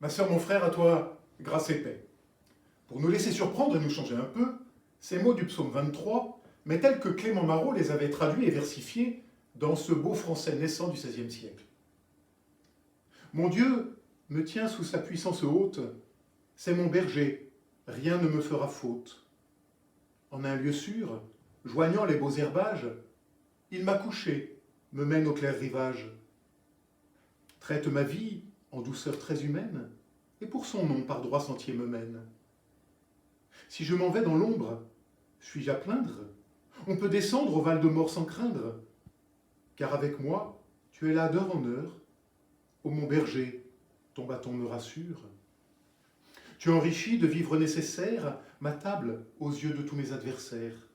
Ma sœur, mon frère, à toi, grâce et paix. Pour nous laisser surprendre et nous changer un peu, ces mots du psaume 23, mais tels que Clément Marot les avait traduits et versifiés dans ce beau français naissant du XVIe siècle. Mon Dieu me tient sous sa puissance haute, c'est mon berger, rien ne me fera faute. En un lieu sûr, joignant les beaux herbages, il m'a couché, me mène au clair rivage. Traite ma vie en douceur très humaine, et pour son nom par droit sentier me mène. Si je m'en vais dans l'ombre, suis-je à plaindre? On peut descendre au val de mort sans craindre, car avec moi, tu es là d'heure en heure. Ô mon berger, ton bâton me rassure. Tu enrichis de vivres nécessaires ma table aux yeux de tous mes adversaires.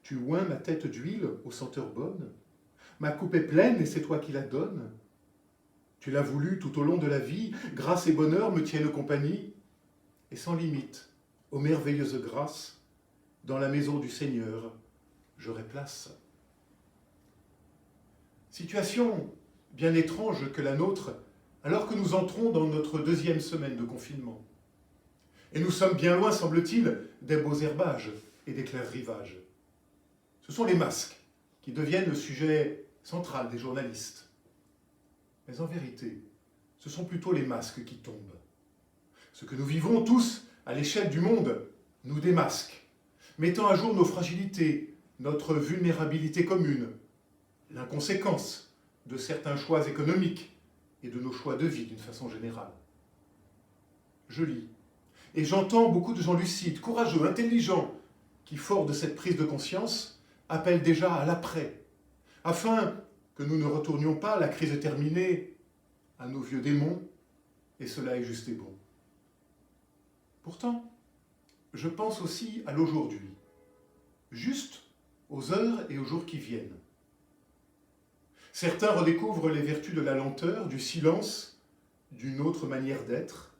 Tu oins ma tête d'huile aux senteurs bonnes. Ma coupe est pleine et c'est toi qui la donnes. Tu l'as voulu tout au long de la vie, grâce et bonheur me tiennent compagnie. Et sans limite, aux merveilleuses grâces, dans la maison du Seigneur, j'aurai place. Situation bien étrange que la nôtre, alors que nous entrons dans notre deuxième semaine de confinement. Et nous sommes bien loin, semble-t-il, des beaux herbages et des clairs rivages. Ce sont les masques qui deviennent le sujet central des journalistes. Mais en vérité, ce sont plutôt les masques qui tombent. Ce que nous vivons tous à l'échelle du monde nous démasque, mettant à jour nos fragilités, notre vulnérabilité commune, l'inconséquence de certains choix économiques et de nos choix de vie d'une façon générale. Je lis et j'entends beaucoup de gens lucides, courageux, intelligents, qui, forts de cette prise de conscience, appellent déjà à l'après, afin que nous ne retournions pas, la crise terminée, à nos vieux démons, et cela est juste et bon. Pourtant, je pense aussi à l'aujourd'hui, juste aux heures et aux jours qui viennent. Certains redécouvrent les vertus de la lenteur, du silence, d'une autre manière d'être,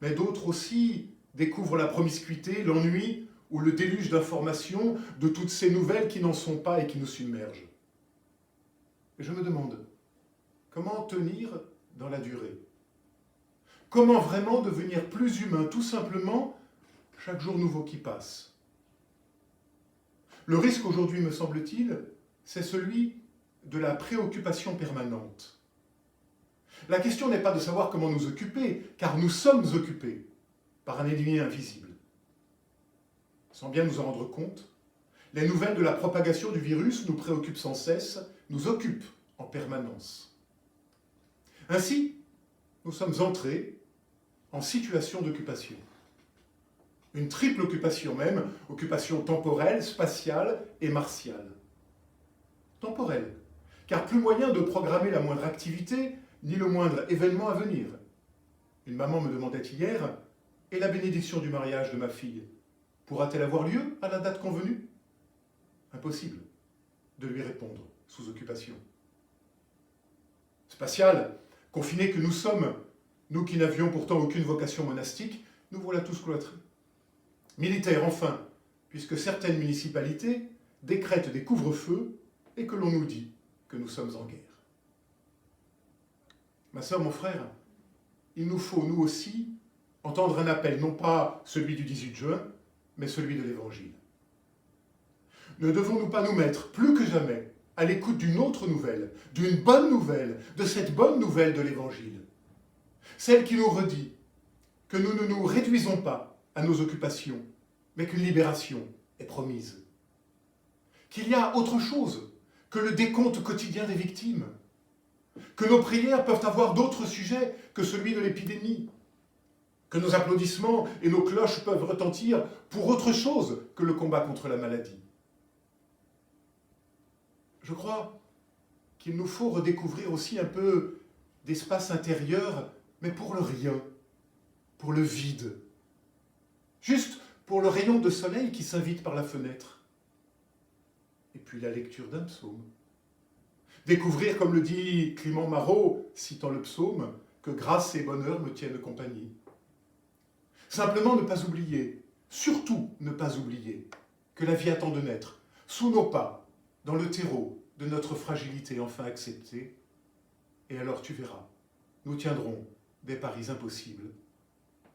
mais d'autres aussi découvrent la promiscuité, l'ennui ou le déluge d'informations de toutes ces nouvelles qui n'en sont pas et qui nous submergent. Et je me demande, comment tenir dans la durée? Comment vraiment devenir plus humain, tout simplement, chaque jour nouveau qui passe? Le risque aujourd'hui, me semble-t-il, c'est celui de la préoccupation permanente. La question n'est pas de savoir comment nous occuper, car nous sommes occupés par un ennemi invisible. Sans bien nous en rendre compte, les nouvelles de la propagation du virus nous préoccupent sans cesse, nous occupent en permanence. Ainsi, nous sommes entrés en situation d'occupation. Une triple occupation même, occupation temporelle, spatiale et martiale. Temporelle, car plus moyen de programmer la moindre activité, ni le moindre événement à venir. Une maman me demandait hier, et la bénédiction du mariage de ma fille, pourra-t-elle avoir lieu à la date convenue? Impossible de lui répondre sous occupation. Spatiale, confinés que nous sommes, nous qui n'avions pourtant aucune vocation monastique, nous voilà tous cloîtrés. Militaire enfin, puisque certaines municipalités décrètent des couvre-feux et que l'on nous dit que nous sommes en guerre. Ma sœur, mon frère, il nous faut, nous aussi, entendre un appel, non pas celui du 18 juin, mais celui de l'Évangile. Ne devons-nous pas nous mettre, plus que jamais, à l'écoute d'une autre nouvelle, d'une bonne nouvelle, de cette bonne nouvelle de l'Évangile, celle qui nous redit que nous ne nous réduisons pas à nos occupations, mais qu'une libération est promise. Qu'il y a autre chose que le décompte quotidien des victimes, que nos prières peuvent avoir d'autres sujets que celui de l'épidémie, que nos applaudissements et nos cloches peuvent retentir pour autre chose que le combat contre la maladie. Je crois qu'il nous faut redécouvrir aussi un peu d'espace intérieur, mais pour le rien, pour le vide. Juste pour le rayon de soleil qui s'invite par la fenêtre. Et puis la lecture d'un psaume. Découvrir, comme le dit Clément Marot, citant le psaume, que grâce et bonheur me tiennent compagnie. Simplement ne pas oublier, surtout ne pas oublier, que la vie attend de naître, sous nos pas, dans le terreau de notre fragilité enfin acceptée. Et alors tu verras, nous tiendrons des paris impossibles.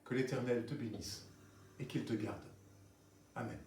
Que l'Éternel te bénisse et qu'il te garde. Amen.